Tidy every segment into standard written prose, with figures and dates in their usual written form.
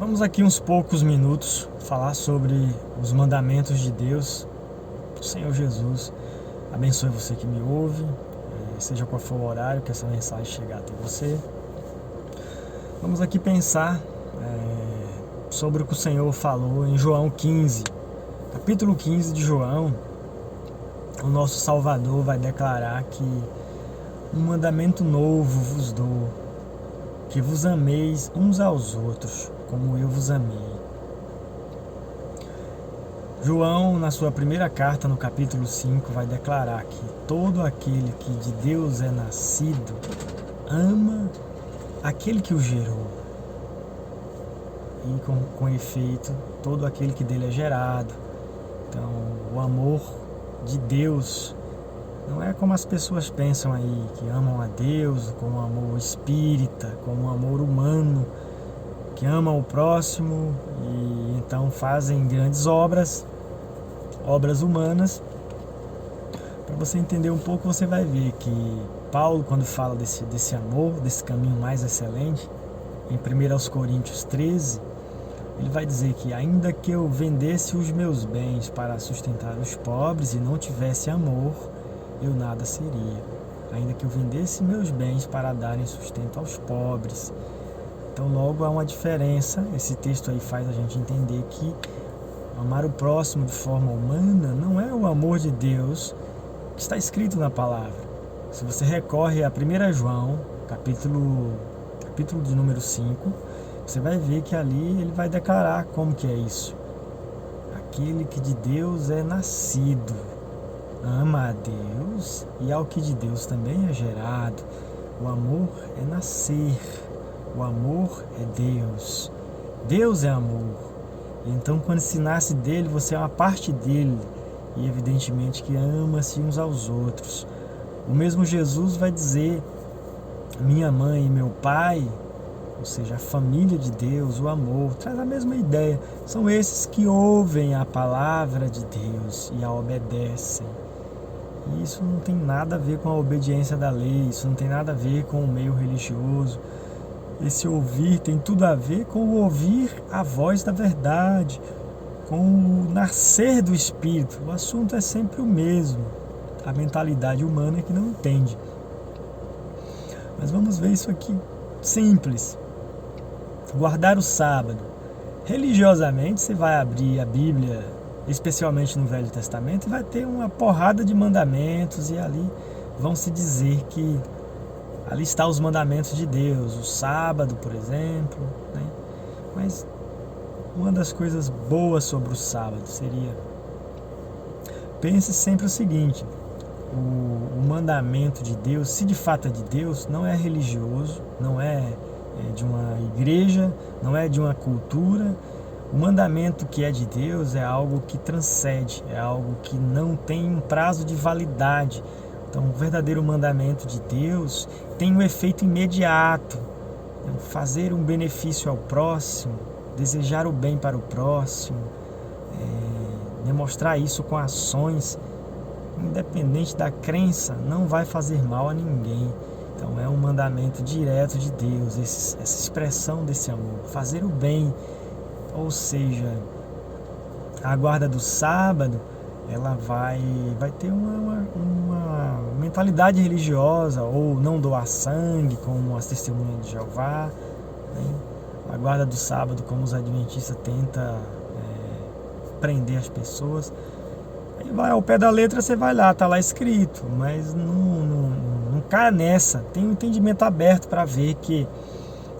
Vamos aqui uns poucos minutos falar sobre os mandamentos de Deus, do Senhor Jesus. Abençoe você que me ouve, seja qual for o horário que essa mensagem chegar até você. Vamos aqui pensar sobre o que o Senhor falou em João 15. Capítulo 15 de João, o nosso Salvador vai declarar que um mandamento novo vos dou, que vos ameis uns aos outros, como eu vos amei. João, na sua primeira carta, no capítulo 5, vai declarar que todo aquele que de Deus é nascido ama aquele que o gerou. E com efeito, todo aquele que dele é gerado. Então, o amor de Deus não é como as pessoas pensam aí, que amam a Deus com um amor espírita, com um amor humano, que amam o próximo e então fazem grandes obras humanas. Para você entender um pouco, você vai ver que Paulo, quando fala desse amor, desse caminho mais excelente, em 1 Coríntios 13, ele vai dizer que ainda que eu vendesse os meus bens para sustentar os pobres e não tivesse amor, eu nada seria. Ainda que eu vendesse meus bens para darem sustento aos pobres. Então logo há uma diferença. Esse texto aí faz a gente entender que amar o próximo de forma humana não é o amor de Deus que está escrito na palavra. Se você recorre a 1 João, capítulo de número 5, você vai ver que ali ele vai declarar como que é isso. Aquele que de Deus é nascido ama a Deus e ao que de Deus também é gerado. O amor é nascer, o amor é Deus. Deus é amor. Então quando se nasce dele, você é uma parte dele. E evidentemente que ama-se uns aos outros. O mesmo Jesus vai dizer, minha mãe e meu pai, ou seja, a família de Deus, o amor, traz a mesma ideia. São esses que ouvem a palavra de Deus e a obedecem. E isso não tem nada a ver com a obediência da lei, isso não tem nada a ver com o meio religioso. Esse ouvir tem tudo a ver com o ouvir a voz da verdade, com o nascer do Espírito. O assunto é sempre o mesmo. A mentalidade humana é que não entende. Mas vamos ver isso aqui simples. Guardar o sábado. Religiosamente, você vai abrir a Bíblia, especialmente no Velho Testamento, e vai ter uma porrada de mandamentos, e ali vão se dizer que ali estão os mandamentos de Deus, o sábado, por exemplo, né? Mas uma das coisas boas sobre o sábado seria, pense sempre o seguinte, o mandamento de Deus, se de fato é de Deus, não é religioso, não é de uma igreja, não é de uma cultura. O mandamento que é de Deus é algo que transcende, é algo que não tem um prazo de validade. Então, o verdadeiro mandamento de Deus tem um efeito imediato. Fazer um benefício ao próximo, desejar o bem para o próximo, demonstrar isso com ações, independente da crença, não vai fazer mal a ninguém. Então, é um mandamento direto de Deus, essa expressão desse amor, fazer o bem. Ou seja, a guarda do sábado, ela vai ter uma mentalidade religiosa, ou não doar sangue, como as testemunhas de Jeová, né? A guarda do sábado, como os adventistas tentam prender as pessoas. Aí vai ao pé da letra, você vai lá, tá lá escrito, mas não cai nessa. Tem um entendimento aberto para ver que,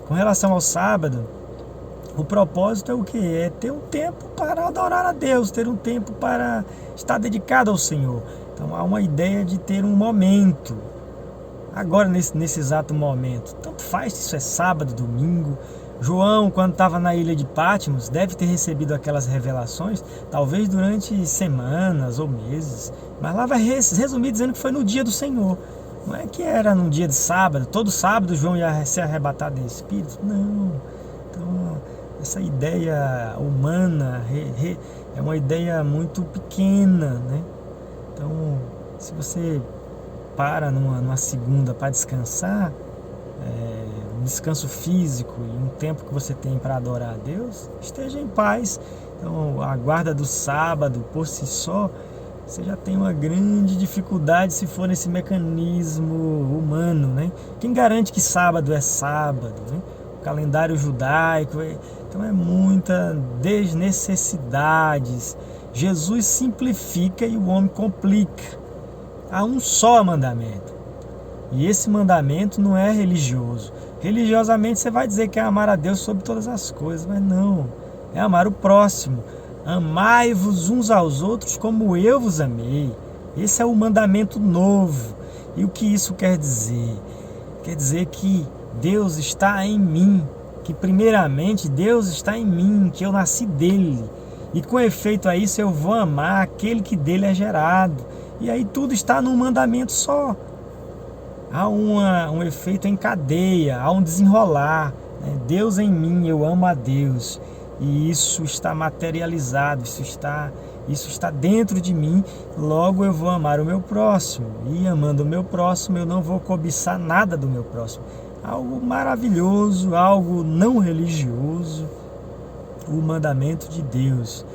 com relação ao sábado, o propósito é o que? É ter um tempo para adorar a Deus, ter um tempo para estar dedicado ao Senhor. Então há uma ideia de ter um momento, agora nesse exato momento. Tanto faz se isso é sábado, domingo. João, quando estava na ilha de Patmos, deve ter recebido aquelas revelações, talvez durante semanas ou meses. Mas lá vai resumir dizendo que foi no dia do Senhor. Não é que era num dia de sábado, todo sábado João ia ser arrebatado em espírito. Não. Então, essa ideia humana é uma ideia muito pequena, né? Então, se você para numa segunda para descansar, descanso físico e um tempo que você tem para adorar a Deus, esteja em paz. Então, a guarda do sábado, por si só, você já tem uma grande dificuldade se for nesse mecanismo humano, né? Quem garante que sábado é sábado, né? O calendário judaico, então é muita desnecessidades. Jesus simplifica e o homem complica. Há um só mandamento. E esse mandamento não é religioso. Religiosamente você vai dizer que é amar a Deus sobre todas as coisas, mas não. É amar o próximo. Amai-vos uns aos outros como eu vos amei. Esse é o mandamento novo. E o que isso quer dizer? Quer dizer que Deus está em mim, que primeiramente Deus está em mim, que eu nasci dele. E com efeito a isso eu vou amar aquele que dele é gerado. E aí tudo está num mandamento só. Há um efeito em cadeia, há um desenrolar. Né? Deus em mim, eu amo a Deus. E isso está materializado, isso está dentro de mim, logo eu vou amar o meu próximo. E amando o meu próximo, eu não vou cobiçar nada do meu próximo. Algo maravilhoso, algo não religioso, o mandamento de Deus,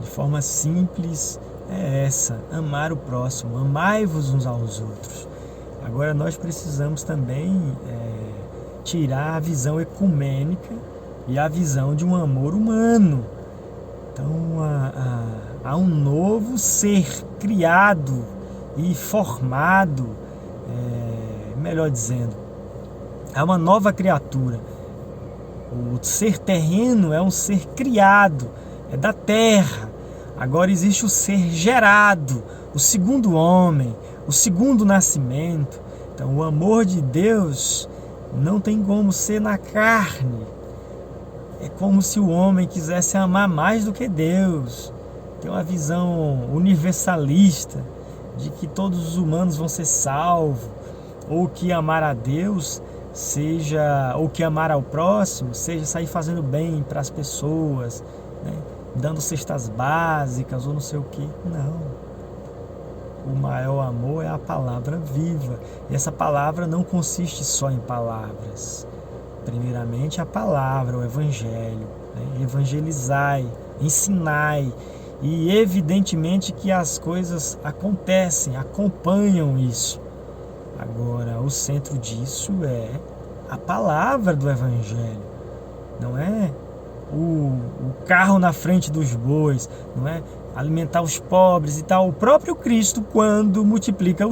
de forma simples, é essa: amar o próximo, amai-vos uns aos outros. Agora nós precisamos também tirar a visão ecumênica e a visão de um amor humano. Então há um novo ser criado e formado, melhor dizendo, há uma nova criatura. O ser terreno é um ser criado, é da terra. Agora existe o ser gerado, o segundo homem, o segundo nascimento. Então o amor de Deus não tem como ser na carne. É como se o homem quisesse amar mais do que Deus. Tem uma visão universalista de que todos os humanos vão ser salvos, ou que amar a Deus seja, ou que amar ao próximo seja sair fazendo bem para as pessoas, né? Dando cestas básicas ou não sei o que. Não. O maior amor é a palavra viva. E essa palavra não consiste só em palavras. Primeiramente a palavra, o evangelho, né? Evangelizai, ensinai, e evidentemente que as coisas acontecem, acompanham isso. Agora, o centro disso é a palavra do evangelho, não é o carro na frente dos bois, não é alimentar os pobres e tal. O próprio Cristo, quando multiplicou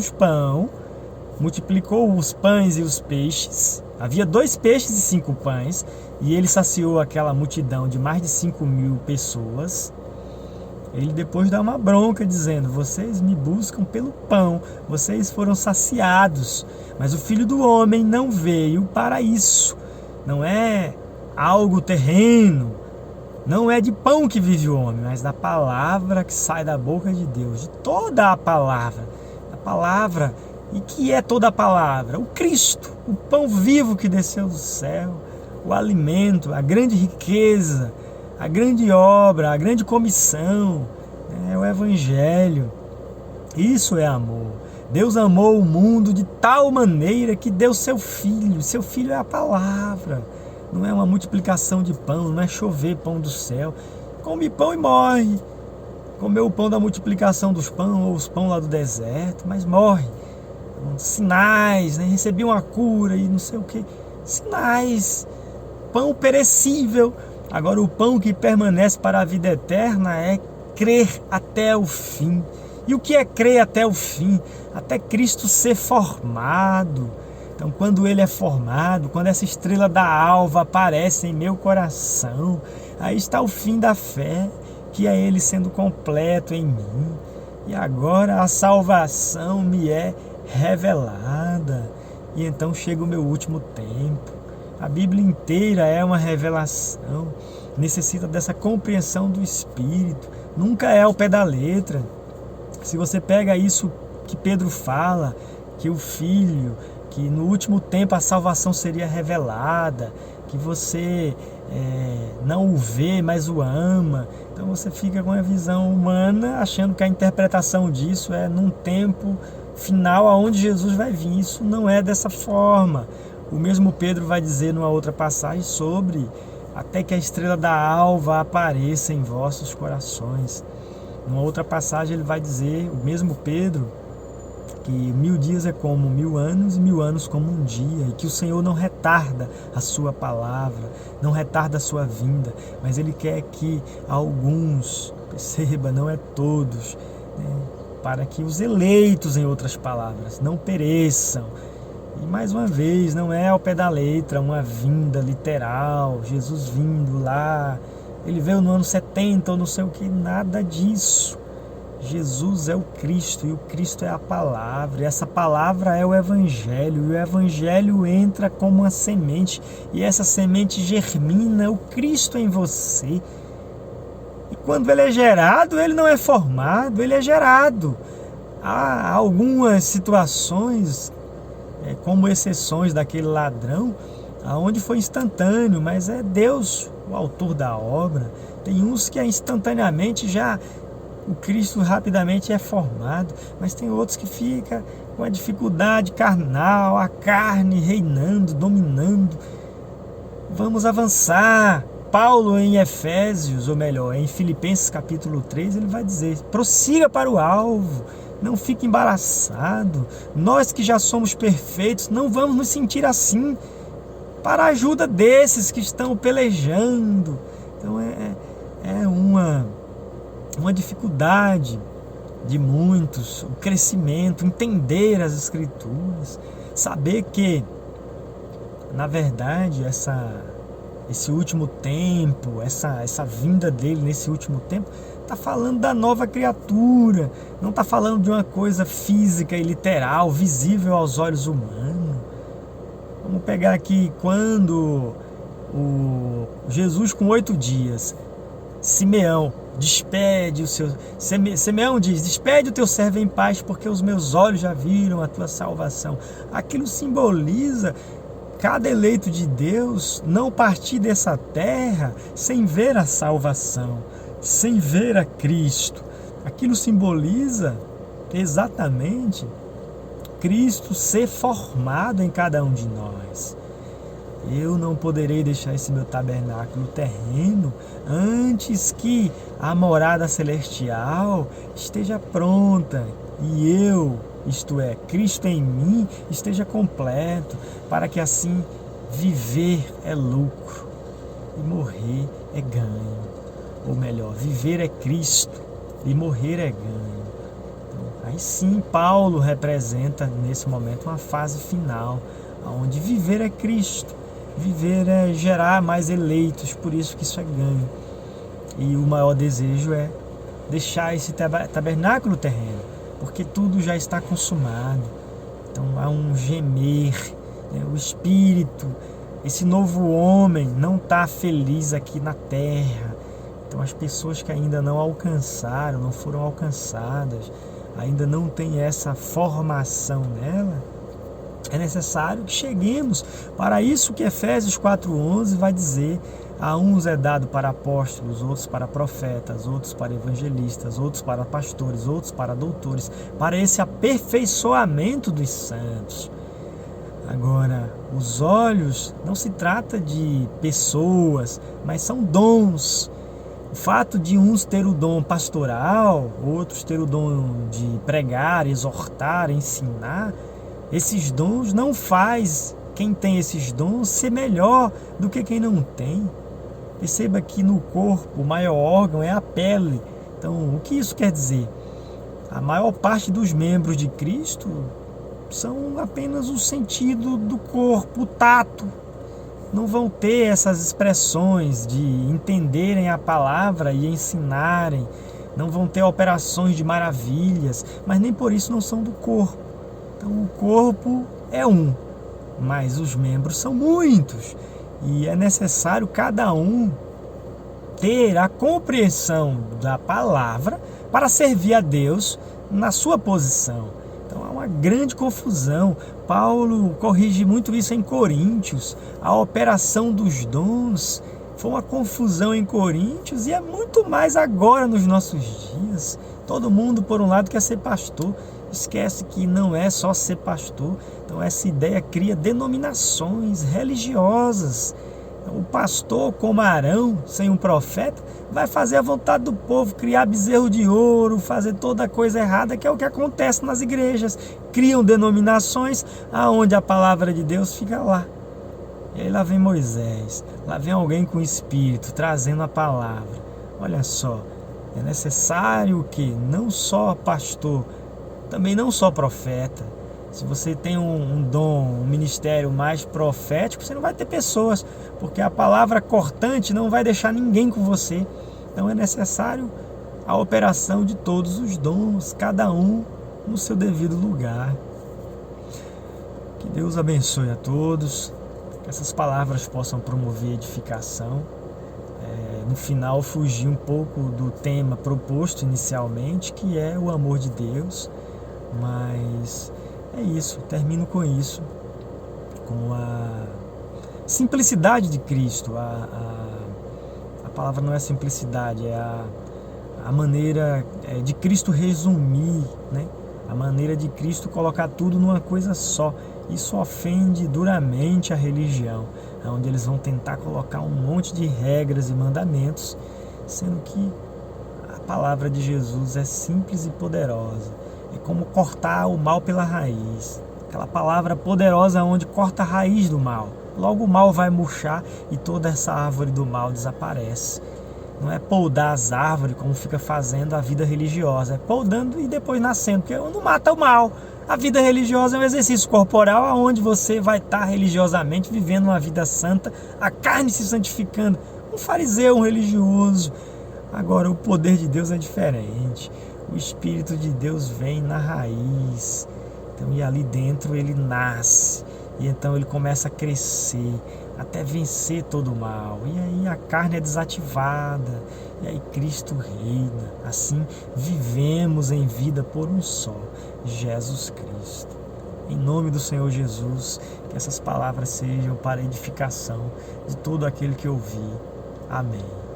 os pães e os peixes. Havia 2 peixes e 5 pães, e ele saciou aquela multidão de mais de 5.000 pessoas. Ele depois dá uma bronca dizendo: vocês me buscam pelo pão, vocês foram saciados, mas o Filho do Homem não veio para isso. Não é algo terreno, não é de pão que vive o homem, mas da palavra que sai da boca de Deus, de toda a palavra. A palavra. E que é toda a palavra? O Cristo, o pão vivo que desceu do céu, o alimento, a grande riqueza, a grande obra, a grande comissão, o Evangelho. Isso é amor. Deus amou o mundo de tal maneira que deu seu Filho. Seu Filho é a palavra. Não é uma multiplicação de pão, não é chover pão do céu. Come pão e morre. Comeu o pão da multiplicação dos pães, ou os pão lá do deserto, mas morre. Sinais, né? Recebi uma cura e não sei o que. Sinais. Pão perecível. Agora o pão que permanece para a vida eterna é crer até o fim. E o que é crer até o fim? Até Cristo ser formado. Então quando ele é formado, quando essa estrela da alva aparece em meu coração, aí está o fim da fé, que é ele sendo completo em mim. E agora a salvação me é revelada, e então chega o meu último tempo. A Bíblia inteira é uma revelação, necessita dessa compreensão do Espírito, nunca é ao pé da letra. Se você pega isso que Pedro fala, que o Filho, que no último tempo a salvação seria revelada, que você não o vê, mas o ama, então você fica com a visão humana, achando que a interpretação disso é num tempo final aonde Jesus vai vir. Isso não é dessa forma. O mesmo Pedro vai dizer numa outra passagem sobre até que a estrela da alva apareça em vossos corações. Numa outra passagem ele vai dizer, o mesmo Pedro, que 1000 dias é como 1000 anos e 1000 anos como um dia, e que o Senhor não retarda a sua palavra, não retarda a sua vinda, mas Ele quer que alguns, perceba, não é todos, né, para que os eleitos, em outras palavras, não pereçam. E mais uma vez, não é ao pé da letra uma vinda literal, Jesus vindo lá, Ele veio no ano 70 ou não sei o que, nada disso. Jesus é o Cristo e o Cristo é a palavra, e essa palavra é o Evangelho, e o Evangelho entra como uma semente, e essa semente germina o Cristo em você. E quando ele é gerado, ele não é formado, ele é gerado. Há algumas situações, como exceções daquele ladrão, onde foi instantâneo, mas é Deus o autor da obra. Tem uns que instantaneamente já o Cristo rapidamente é formado, mas tem outros que ficam com a dificuldade carnal, a carne reinando, dominando. Vamos avançar. Paulo em Efésios, ou melhor, em Filipenses capítulo 3, ele vai dizer: prossiga para o alvo, não fique embaraçado. Nós que já somos perfeitos, não vamos nos sentir assim, para a ajuda desses que estão pelejando. Então é uma dificuldade de muitos, o crescimento, entender as Escrituras, saber que, na verdade, esse último tempo, essa vinda dele nesse último tempo, está falando da nova criatura, não está falando de uma coisa física e literal, visível aos olhos humanos. Vamos pegar aqui quando Jesus com 8 dias, Simeão despede o seu... Simeão diz: despede o teu servo em paz, porque os meus olhos já viram a tua salvação. Aquilo simboliza cada eleito de Deus não partir dessa terra sem ver a salvação, sem ver a Cristo. Aquilo simboliza exatamente Cristo ser formado em cada um de nós. Eu não poderei deixar esse meu tabernáculo terreno antes que a morada celestial esteja pronta e eu, isto é, Cristo em mim, esteja completo, para que assim viver é lucro e morrer é ganho. Ou melhor, viver é Cristo e morrer é ganho. Então, aí sim, Paulo representa nesse momento uma fase final, onde viver é Cristo. Viver é gerar mais eleitos, por isso que isso é ganho. E o maior desejo é deixar esse tabernáculo terreno, porque tudo já está consumado. Então há um gemer, né? O Espírito, esse novo homem não está feliz aqui na terra. Então as pessoas que ainda não alcançaram, não foram alcançadas, ainda não tem essa formação nela, é necessário que cheguemos para isso que Efésios 4:11 vai dizer: a uns é dado para apóstolos, outros para profetas, outros para evangelistas, outros para pastores, outros para doutores, para esse aperfeiçoamento dos santos. Agora, os olhos não se trata de pessoas, mas são dons. O fato de uns ter o dom pastoral, outros ter o dom de pregar, exortar, ensinar, esses dons não faz quem tem esses dons ser melhor do que quem não tem. Perceba que no corpo o maior órgão é a pele. Então, o que isso quer dizer? A maior parte dos membros de Cristo são apenas o sentido do corpo, o tato. Não vão ter essas expressões de entenderem a palavra e ensinarem. Não vão ter operações de maravilhas, mas nem por isso não são do corpo. Então o corpo é um, mas os membros são muitos. E é necessário cada um ter a compreensão da palavra para servir a Deus na sua posição. Então há uma grande confusão. Paulo corrige muito isso em Coríntios. A operação dos dons foi uma confusão em Coríntios e é muito mais agora nos nossos dias. Todo mundo, por um lado, quer ser pastor. esquece que não é só ser pastor. Então essa ideia cria denominações religiosas. O pastor, como Arão, sem um profeta, vai fazer a vontade do povo, criar bezerro de ouro, fazer toda coisa errada, que é o que acontece nas igrejas. Criam denominações aonde a palavra de Deus fica lá. E aí lá vem Moisés, lá vem alguém com espírito, trazendo a palavra. Olha só, é necessário que não só pastor, também não só profeta. Se você tem um dom, um ministério mais profético, você não vai ter pessoas, porque a palavra cortante não vai deixar ninguém com você. Então é necessário a operação de todos os dons, cada um no seu devido lugar. Que Deus abençoe a todos, que essas palavras possam promover edificação. No final, fugir um pouco do tema proposto inicialmente, que é o amor de Deus, mas é isso, termino com isso, com a simplicidade de Cristo. A palavra não é simplicidade, é a maneira de Cristo resumir, né? A maneira de Cristo colocar tudo numa coisa só. Isso ofende duramente a religião, onde eles vão tentar colocar um monte de regras e mandamentos, sendo que a palavra de Jesus é simples e poderosa. É como cortar o mal pela raiz. Aquela palavra poderosa onde corta a raiz do mal. Logo o mal vai murchar e toda essa árvore do mal desaparece. Não é podar as árvores como fica fazendo a vida religiosa. É podando e depois nascendo, porque não mata o mal. A vida religiosa é um exercício corporal onde você vai estar religiosamente vivendo uma vida santa, a carne se santificando. Um fariseu, um religioso. Agora o poder de Deus é diferente. O Espírito de Deus vem na raiz. Então, e ali dentro ele nasce. E então ele começa a crescer até vencer todo o mal. E aí a carne é desativada. E aí Cristo reina. Assim vivemos em vida por um só, Jesus Cristo. Em nome do Senhor Jesus, que essas palavras sejam para edificação de todo aquele que ouvir. Amém.